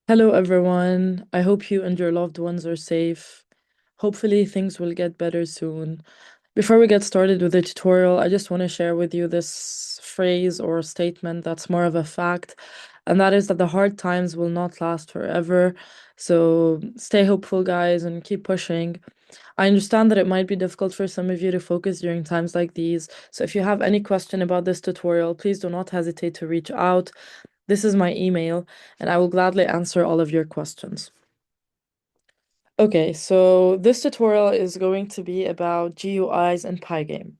Hello, everyone. I hope you and your loved ones are safe. Hopefully, things will get better soon. Before we get started with the tutorial, I just want to share with you this phrase or statement that's more of a fact, and that is that the hard times will not last forever. So stay hopeful, guys, and keep pushing. I understand that it might be difficult for some of you to focus during times like these. So if you have any question about this tutorial, please do not hesitate to reach out. This is my email, and I will gladly answer all of your questions. Okay, so this tutorial is going to be about GUIs and Pygame.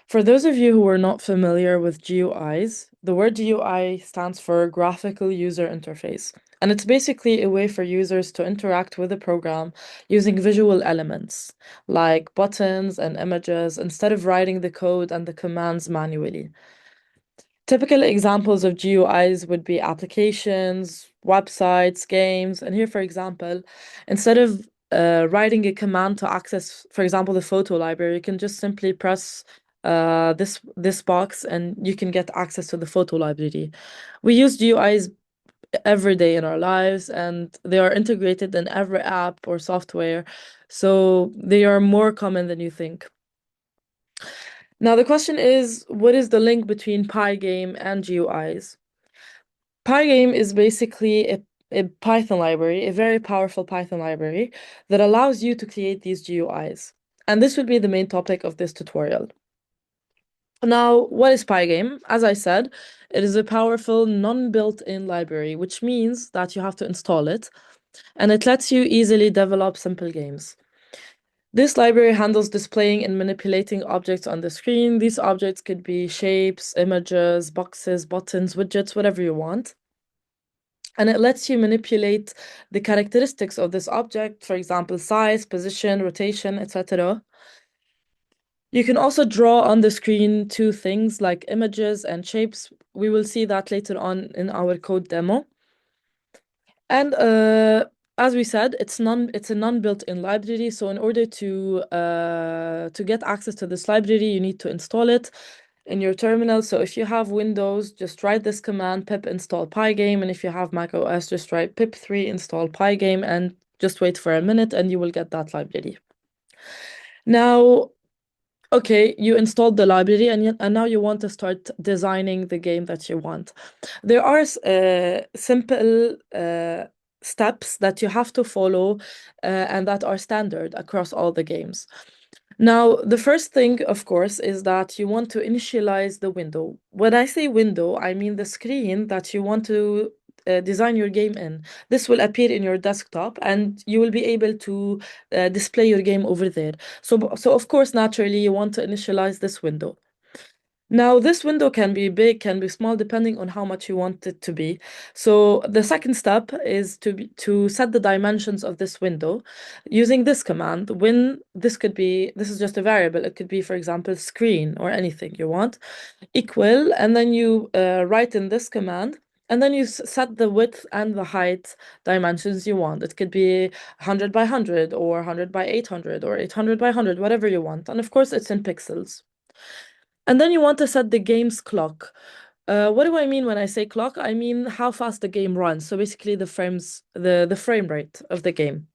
For those of you who are not familiar with GUIs, the word GUI stands for Graphical User Interface, and it's basically a way for users to interact with the program using visual elements like buttons and images instead of writing the code and the commands manually. Typical examples of GUIs would be applications, websites, games. And here, for example, instead of writing a command to access, for example, the photo library, you can just simply press this box and you can get access to the photo library. We use GUIs every day in our lives, and they are integrated in every app or software, so they are more common than you think. Now, the question is, what is the link between Pygame and GUIs? Pygame is basically a Python library, a very powerful Python library that allows you to create these GUIs. And this will be the main topic of this tutorial. Now, what is Pygame? As I said, it is a powerful non-built-in library, which means that you have to install it, and it lets you easily develop simple games. This library handles displaying and manipulating objects on the screen. These objects could be shapes, images, boxes, buttons, widgets, whatever you want. And it lets you manipulate the characteristics of this object, for example, size, position, rotation, etc. You can also draw on the screen two things like images and shapes. We will see that later on in our code demo. And as we said, it's a non-built-in library. So in order to get access to this library, you need to install it in your terminal. So if you have Windows, just write this command pip install pygame, and if you have Mac OS, just write pip3 install pygame and just wait for a minute and you will get that library. Now, okay, you installed the library and now you want to start designing the game that you want. There are simple steps that you have to follow and that are standard across all the games. Now, the first thing, of course, is that you want to initialize the window. When I say window, I mean the screen that you want to design your game in. This will appear in your desktop and you will be able to display your game over there. So of course, naturally, you want to initialize this window. Now, this window can be big, can be small, depending on how much you want it to be. So the second step is to set the dimensions of this window using this command. When this is just a variable. It could be, for example, screen or anything you want, equal, and then you write in this command. And then you set the width and the height dimensions you want. It could be 100 by 100 or 100 by 800 or 800 by 100, whatever you want. And of course, it's in pixels. And then you want to set the game's clock. What do I mean when I say clock? I mean how fast the game runs. So basically the frame rate of the game.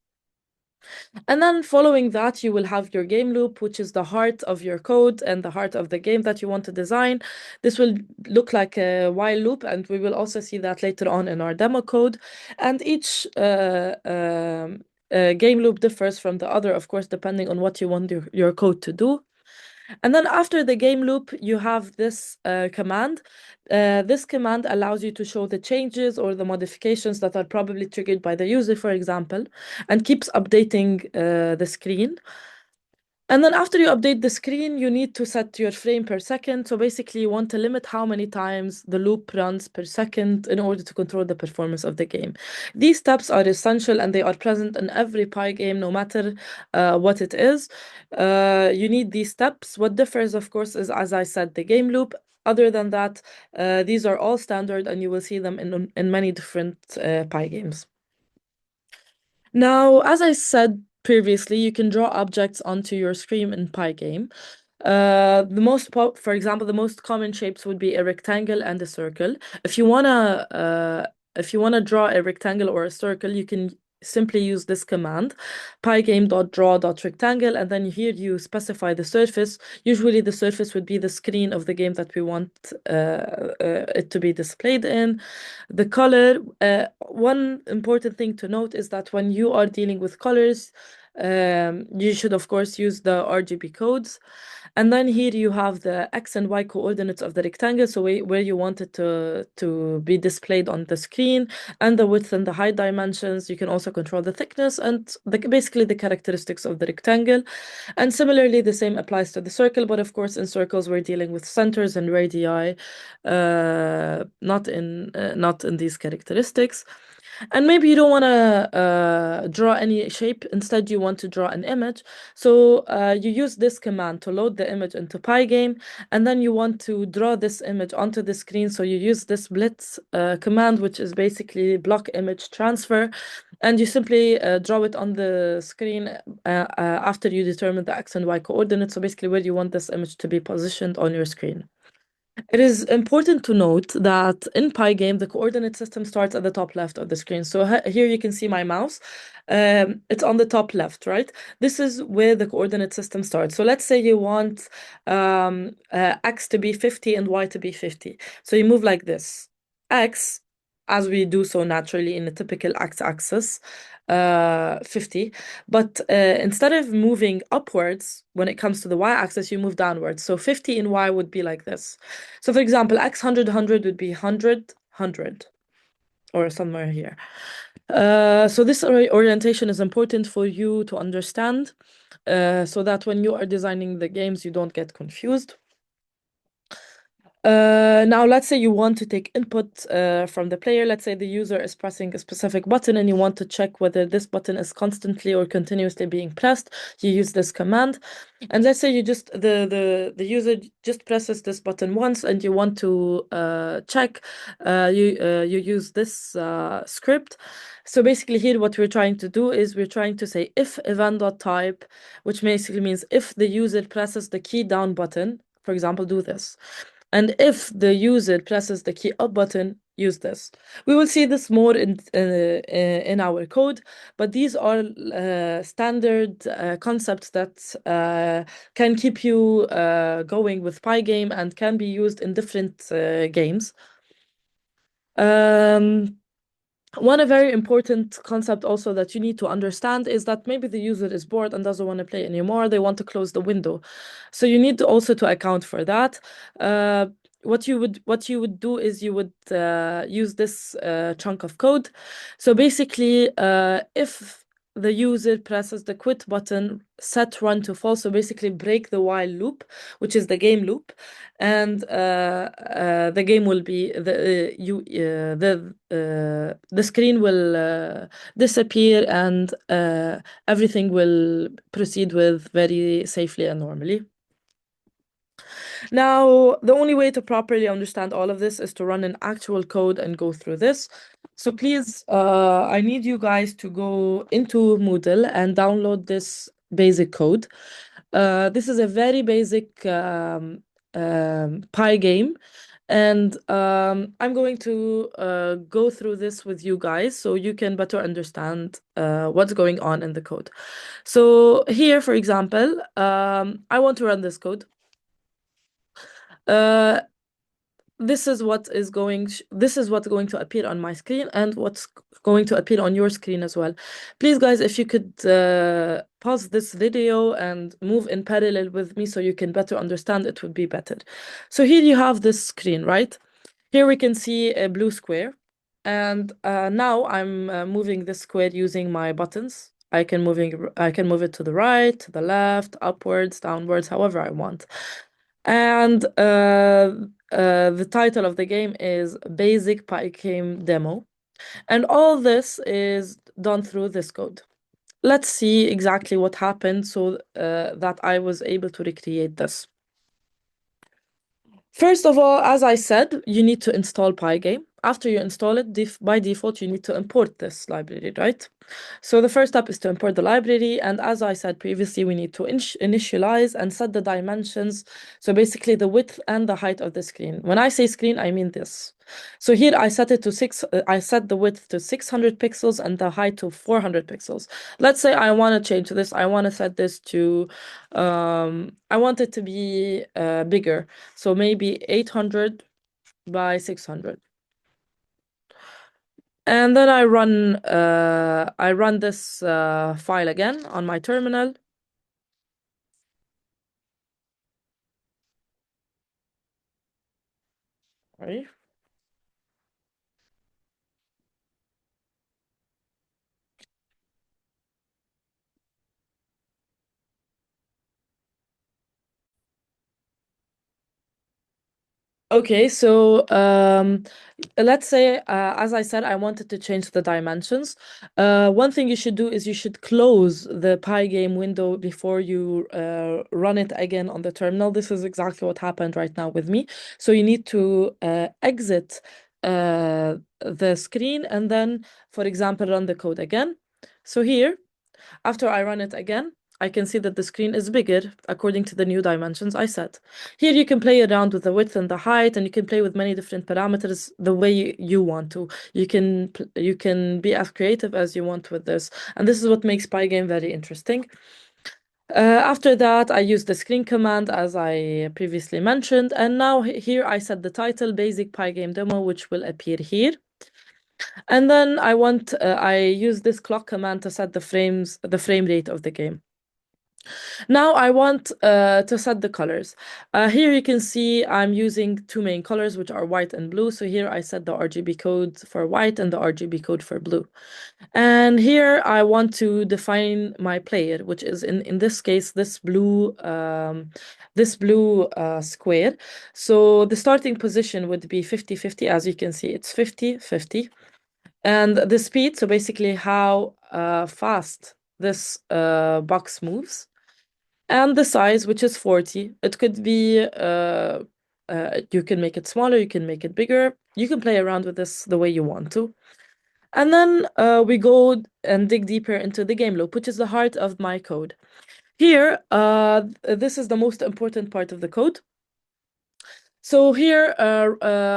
And then following that, you will have your game loop, which is the heart of your code and the heart of the game that you want to design. This will look like a while loop, and we will also see that later on in our demo code. And each game loop differs from the other, of course, depending on what you want your code to do. And then after the game loop, you have this command. This command allows you to show the changes or the modifications that are probably triggered by the user, for example, and keeps updating the screen. And then after you update the screen, you need to set your frame per second. So basically, you want to limit how many times the loop runs per second in order to control the performance of the game. These steps are essential and they are present in every Pygame, no matter what it is. You need these steps. What differs, of course, is, as I said, the game loop. Other than that, these are all standard and you will see them in many different Pygames. Now, as I said previously, you can draw objects onto your screen in Pygame. For example, the most common shapes would be a rectangle and a circle. If you wanna If you want to draw a rectangle or a circle, you can simply use this command, pygame.draw.rectangle, and then here you specify the surface. Usually the surface would be the screen of the game that we want it to be displayed in. The color, one important thing to note is that when you are dealing with colors, you should of course use the RGB codes. And then here you have the X and Y coordinates of the rectangle, so where you want it to be displayed on the screen, and the width and the height dimensions. You can also control the thickness and basically the characteristics of the rectangle. And similarly, the same applies to the circle, but of course, in circles, we're dealing with centers and radii, not in these characteristics. And maybe you don't want to draw any shape. Instead, you want to draw an image. So you use this command to load the image into Pygame, and then you want to draw this image onto the screen. So you use this blitz command, which is basically block image transfer, and you simply draw it on the screen after you determine the X and Y coordinates. So basically, where you want this image to be positioned on your screen. It is important to note that in Pygame, the coordinate system starts at the top left of the screen. So here you can see my mouse. It's on the top left, right? This is where the coordinate system starts. So let's say you want X to be 50 and Y to be 50. So you move like this. X, as we do so naturally in a typical X-axis, 50. But instead of moving upwards, when it comes to the y-axis, you move downwards. So 50 in y would be like this. So for example, x 100, 100 would be 100, 100, or somewhere here. So this orientation is important for you to understand, so that when you are designing the games, you don't get confused. Now, let's say you want to take input from the player. Let's say the user is pressing a specific button and you want to check whether this button is constantly or continuously being pressed. You use this command. And let's say you just the user just presses this button once and you want to check. You use this script. So basically here what we're trying to do is we're trying to say if event.type, which basically means if the user presses the key down button, for example, do this. And if the user presses the key up button, use this. We will see this more in our code, but these are standard concepts that can keep you going with Pygame and can be used in different games. One very important concept also that you need to understand is that maybe the user is bored and doesn't want to play anymore. They want to close the window. So you need also to account for that. What you would do is you would use this chunk of code. So basically, if the user presses the quit button, set run to false, so basically break the while loop, which is the game loop, and the game will be the screen will disappear and everything will proceed with very safely and normally. Now, the only way to properly understand all of this is to run an actual code and go through this. So please, I need you guys to go into Moodle and download this basic code. This is a very basic Pygame, and I'm going to go through this with you guys so you can better understand what's going on in the code. So here, for example, I want to run this code. This is what's going to appear on my screen and what's going to appear on your screen as well. Please, guys, if you could pause this video and move in parallel with me so you can better understand, it would be better. So here you have this screen, right? Here we can see a blue square, and now I'm moving this square using my buttons. I can move it to the right, to the left, upwards, downwards, however I want. And the title of the game is Basic Pygame Demo. And all this is done through this code. Let's see exactly what happened so that I was able to recreate this. First of all, as I said, you need to install Pygame. after you install it, by default, you need to import this library, right? So the first step is to import the library. And as I said previously, we need to initialize and set the dimensions. So basically the width and the height of the screen. When I say screen, I mean this. So here I set it to I set the width to 600 pixels and the height to 400 pixels. Let's say I want to change this. I want to set this to, I want it to be bigger. So maybe 800 by 600. And then I run this file again on my terminal. Right. Okay, so let's say, as I said, I wanted to change the dimensions. One thing you should do is you should close the Pygame window before you run it again on the terminal. This is exactly what happened right now with me. So you need to exit the screen and then, for example, run the code again. So here, after I run it again, I can see that the screen is bigger according to the new dimensions I set. Here you can play around with the width and the height, and you can play with many different parameters the way you want to. You can be as creative as you want with this, and this is what makes Pygame very interesting. After that, I use the screen command as I previously mentioned, and now here I set the title basic Pygame demo, which will appear here. And then I use this clock command to set the frame rate of the game. Now I want to set the colors. Here you can see I'm using two main colors, which are white and blue. So here I set the RGB code for white and the RGB code for blue. And here I want to define my player, which is in this case, this blue square. So the starting position would be 50-50. As you can see, it's 50-50. And the speed, so basically how fast this box moves, and the size, which is 40. It could be, you can make it smaller, you can make it bigger. You can play around with this the way you want to. And then we go and dig deeper into the game loop, which is the heart of my code. Here, this is the most important part of the code. So here,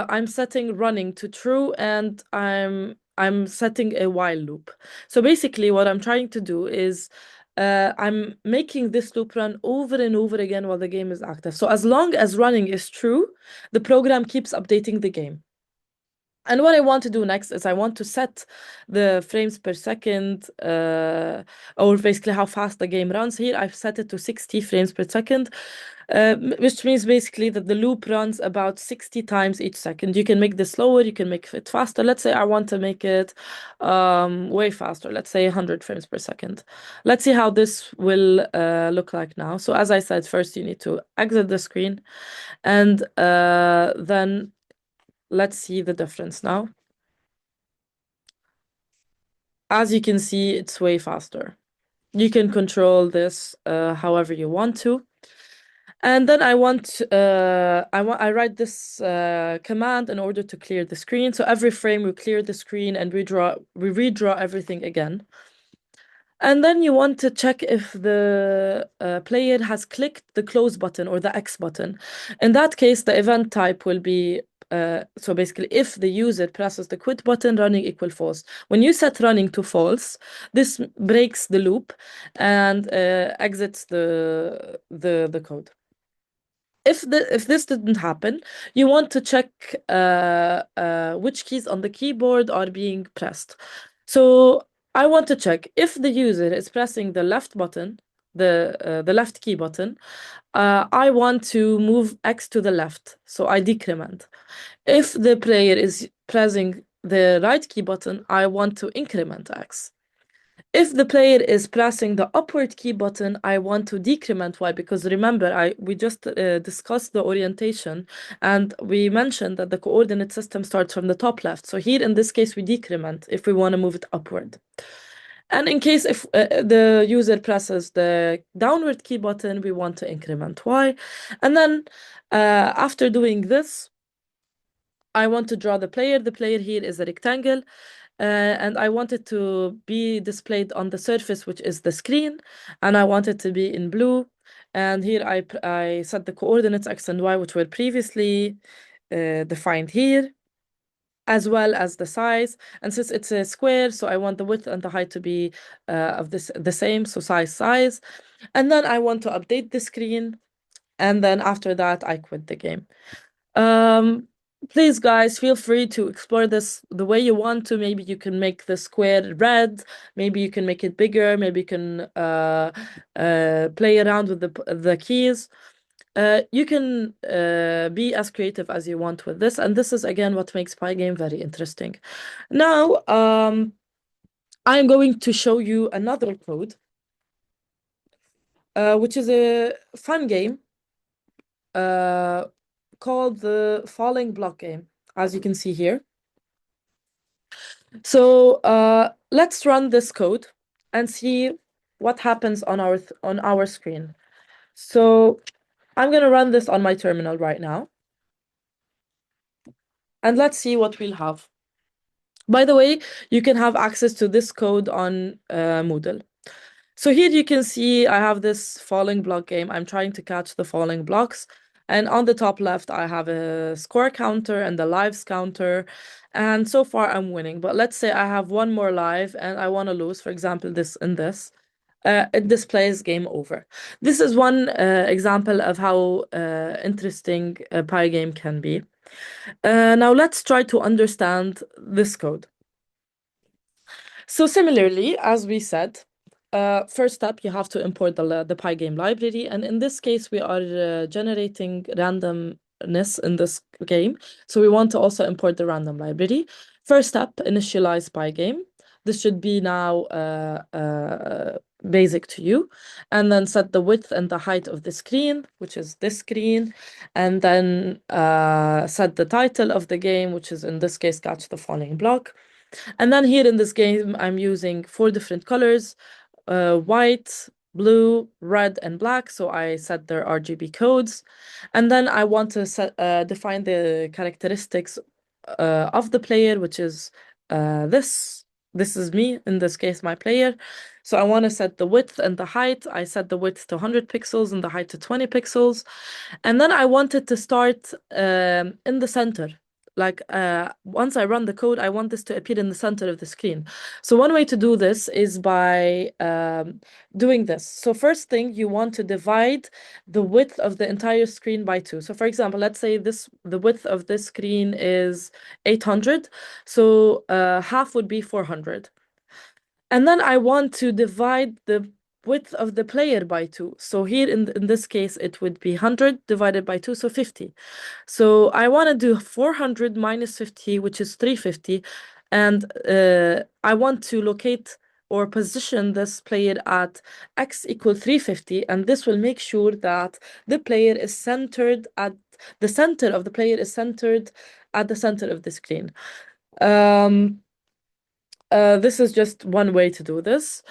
I'm setting running to true, and I'm setting a while loop. So basically, what I'm trying to do is I'm making this loop run over and over again while the game is active. So as long as running is true, the program keeps updating the game. And what I want to do next is I want to set the frames per second, or basically how fast the game runs. Here I've set it to 60 frames per second, which means basically that the loop runs about 60 times each second. You can make this slower, you can make it faster. Let's say I want to make it way faster. Let's say 100 frames per second. Let's see how this will look like now. So as I said, first you need to exit the screen, and then let's see the difference now. As you can see, it's way faster. You can control this however you want to. And then I I write this command in order to clear the screen. So every frame we clear the screen and we redraw everything again. And then you want to check if the player has clicked the close button or the X button. In that case, the event type will be, so basically, if the user presses the quit button, running equal false. When you set running to false, this breaks the loop and exits the code. If this didn't happen, you want to check which keys on the keyboard are being pressed. So I want to check if the user is pressing the left button, the left key button. I want to move X to the left, so I decrement. If the player is pressing the right key button, I want to increment X. If the player is pressing the upward key button, I want to decrement Y, because remember, we just discussed the orientation and we mentioned that the coordinate system starts from the top left. So here in this case, we decrement if we want to move it upward. And in case if the user presses the downward key button, we want to increment Y. And then after doing this, I want to draw the player. The player here is a rectangle, and I want it to be displayed on the surface, which is the screen, and I want it to be in blue. And here I set the coordinates X and Y, which were previously defined here, as well as the size. And since it's a square, so I want the width and the height to be of this the same, so size. And then I want to update the screen, and then after that I quit the game. Um, Please, guys, feel free to explore this the way you want to. Maybe you can make the square red. Maybe you can make it bigger. Maybe you can play around with the keys. You can be as creative as you want with this, and this is again what makes Pygame very interesting. Now, I'm going to show you another code, which is a fun game uh, called the falling block game, as you can see here. So let's run this code and see what happens on our screen. So I'm gonna run this on my terminal right now, and let's see what we'll have. By the way, you can have access to this code on Moodle. So here you can see I have this falling block game. I'm trying to catch the falling blocks. And on the top left, I have a score counter and the lives counter. And so far, I'm winning. But let's say I have one more live and I want to lose, for example, this and this. It displays game over. This is one example of how interesting a Pygame can be. Now let's try to understand this code. So similarly, as we said, first step, you have to import the Pygame library. And in this case, we are generating randomness in this game. So we want to also import the random library. First step, initialize Pygame. This should be now basic to you. And then set the width and the height of the screen, which is this screen. And then set the title of the game, which is in this case, Catch the Falling Block. And then here in this game, I'm using 4 different colors, white, blue, red, and black. So I set their RGB codes. And then I want to define the characteristics of the player, which is this. This is me, in this case, my player. So I want to set the width and the height. I set the width to 100 pixels and the height to 20 pixels. And then I wanted to start in the center. Like once I run the code, I want this to appear in the center of the screen. So one way to do this is by doing this. So first thing, you want to divide the width of the entire screen by 2. So for example, let's say the width of this screen is 800. So half would be 400. And then I want to divide the width of the player by 2. So here in this case, it would be 100 divided by 2, so 50. So I want to do 400 minus 50, which is 350. And I want to locate or position this player at x equal 350. And this will make sure that the player is centered at the center of the player is centered at the center of the screen. This is just one way to do this.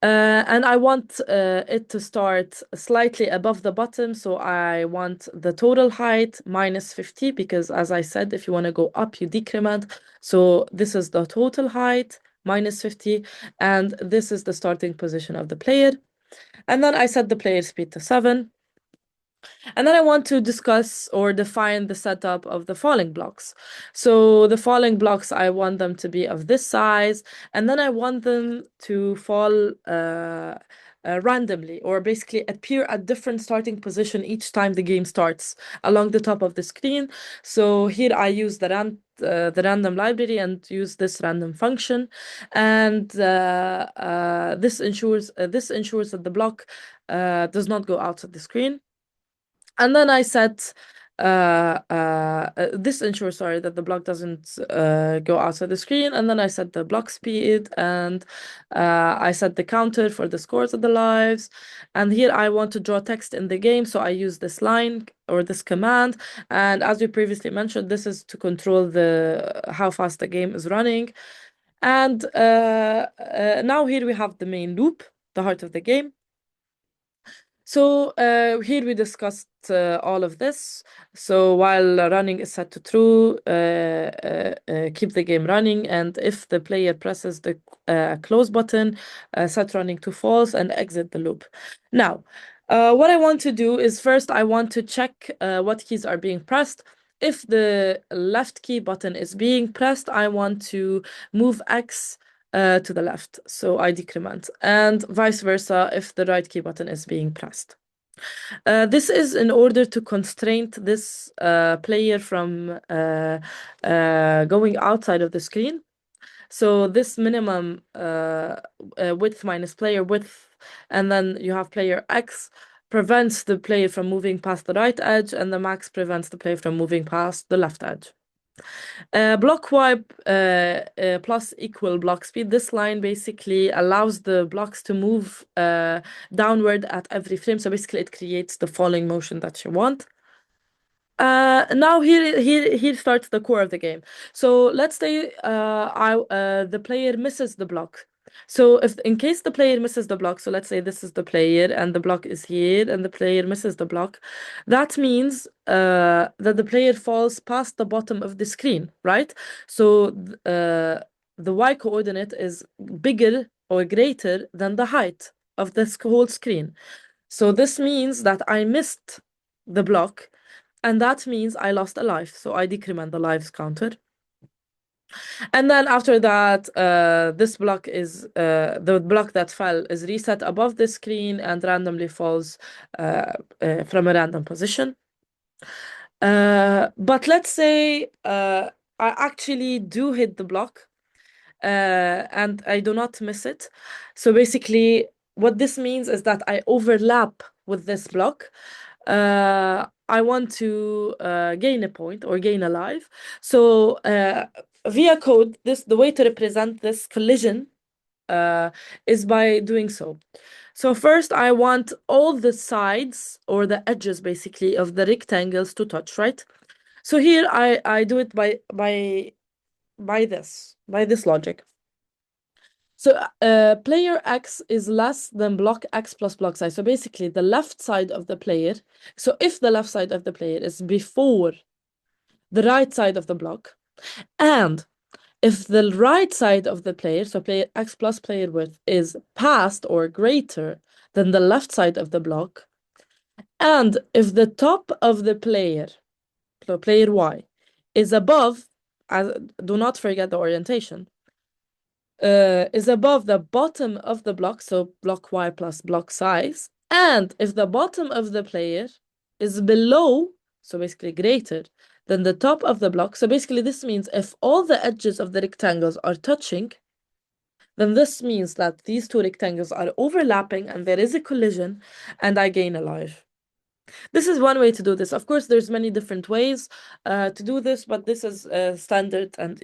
And I want it to start slightly above the bottom. So I want the total height minus 50 because, as I said, if you want to go up, you decrement. So this is the total height minus 50. And this is the starting position of the player. And then I set the player speed to 7. And then I want to discuss or define the setup of the falling blocks. So the falling blocks, I want them to be of this size, and then I want them to fall randomly, or basically appear at different starting position each time the game starts along the top of the screen. So here I use the random library and use this random function, and this ensures that the block does not go out of the screen. And then I set this ensures, sorry, that the block doesn't go outside the screen. And then I set the block speed, and I set the counter for the scores of the lives. And here I want to draw text in the game, so I use this line or this command. And as we previously mentioned, this is to control the how fast the game is running. And now here we have the main loop, the heart of the game. So here we discussed all of this. So while running is set to true, keep the game running, and if the player presses the close button, set running to false and exit the loop. Now, what I want to do is first I want to check what keys are being pressed. If the left key button is being pressed, I want to move X to the left, so I decrement, and vice versa if the right key button is being pressed. This is in order to constrain this player from going outside of the screen. So this minimum width minus player width, and then you have player X prevents the player from moving past the right edge, and the max prevents the player from moving past the left edge. Block wipe plus equal block speed. This line basically allows the blocks to move downward at every frame. So basically, it creates the falling motion that you want. Now here starts the core of the game. So let's say the player misses the block. So if in case the player misses the block, so let's say this is the player and the block is here and the player misses the block, that means that the player falls past the bottom of the screen, right? So the y coordinate is bigger or greater than the height of this whole screen. So this means that I missed the block, and that means I lost a life. So I decrement the lives counter. And then after that, this block is the block that fell is reset above the screen and randomly falls from a random position. But let's say I actually do hit the block and I do not miss it. So basically, what this means is that I overlap with this block. I want to gain a point or gain a life. So via code, the way to represent this collision is by doing so. So first, I want all the sides or the edges, basically, of the rectangles to touch, right? So here I do it by this logic. So player X is less than block X plus block size. So basically the left side of the player. So if the left side of the player is before the right side of the block, and if the right side of the player, so player X plus player width, is past or greater than the left side of the block, and if the top of the player, so player Y, is above, do not forget the orientation, is above the bottom of the block, so block Y plus block size, and if the bottom of the player is below, so basically greater than the top of the block, so basically this means if all the edges of the rectangles are touching, then this means that these two rectangles are overlapping and there is a collision and I gain a life. This is one way to do this. Of course, there's many different ways to do this, but this is a standard and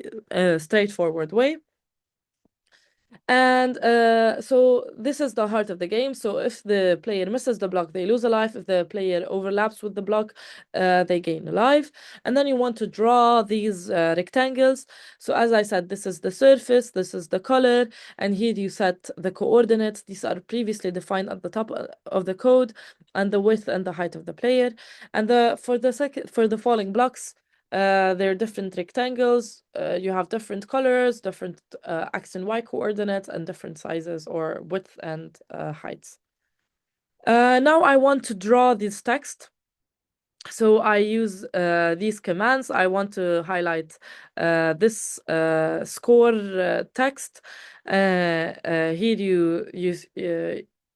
straightforward way. And so this is the heart of the game. So if the player misses the block, they lose a life. If the player overlaps with the block, they gain a life. And then you want to draw these rectangles. So as I said, this is the surface, this is the color, and here you set the coordinates. These are previously defined at the top of the code, and the width and the height of the player. And for the falling blocks, they're different rectangles. You have different colors, different X and Y coordinates, and different sizes or width and heights. Now I want to draw this text. So I use these commands. I want to highlight this score text. Here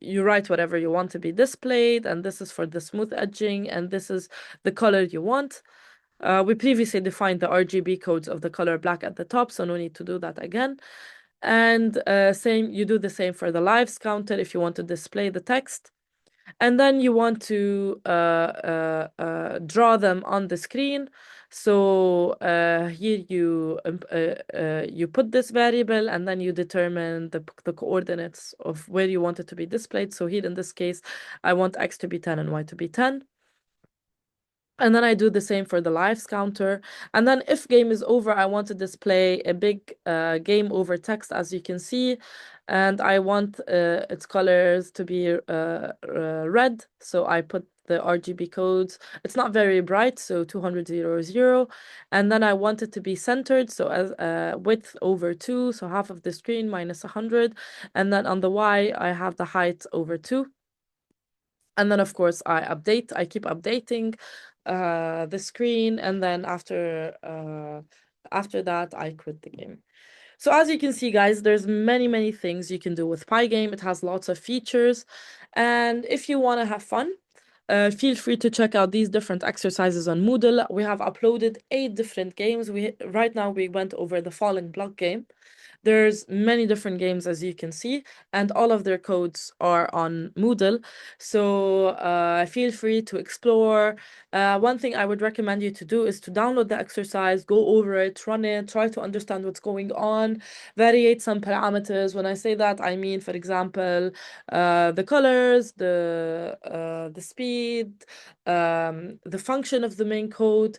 you write whatever you want to be displayed, and this is for the smooth edging, and this is the color you want. We previously defined the RGB codes of the color black at the top, so no need to do that again. And you do the same for the lives counter if you want to display the text. And then you want to draw them on the screen. So here you put this variable and then you determine the coordinates of where you want it to be displayed. So here in this case, I want X to be 10 and Y to be 10. And then I do the same for the lives counter. And then if game is over, I want to display a big game over text, as you can see. And I want its colors to be red. So I put the RGB codes. It's not very bright, so 200 And then I want it to be centered. So as width over 2, so half of the screen minus 100. And then on the Y, I have the height over 2. And then, of course, I keep updating the screen. And then after that, I quit the game. So as you can see, guys, there's many things you can do with Pygame. It has lots of features. And if you want to have fun, feel free to check out these different exercises on Moodle. We have uploaded 8 different games. Right now we went over the falling block game. There's many different games, as you can see, and all of their codes are on Moodle. So feel free to explore. One thing I would recommend you to do is to download the exercise, go over it, run it, try to understand what's going on, variate some parameters. When I say that, I mean, for example, the colors, the speed, the function of the main code.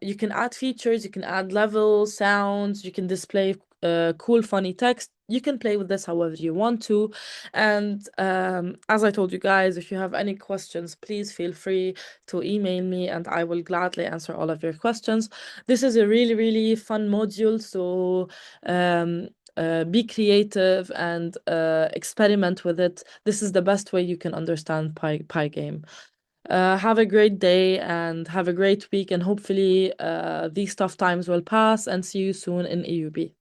You can add features, you can add levels, sounds, you can display cool, funny text. You can play with this however you want to. And as I told you guys, if you have any questions, please feel free to email me and I will gladly answer all of your questions. This is a really fun module, so be creative and experiment with it. This is the best way you can understand Pygame. Have a great day and have a great week, and hopefully these tough times will pass, and see you soon in EUB.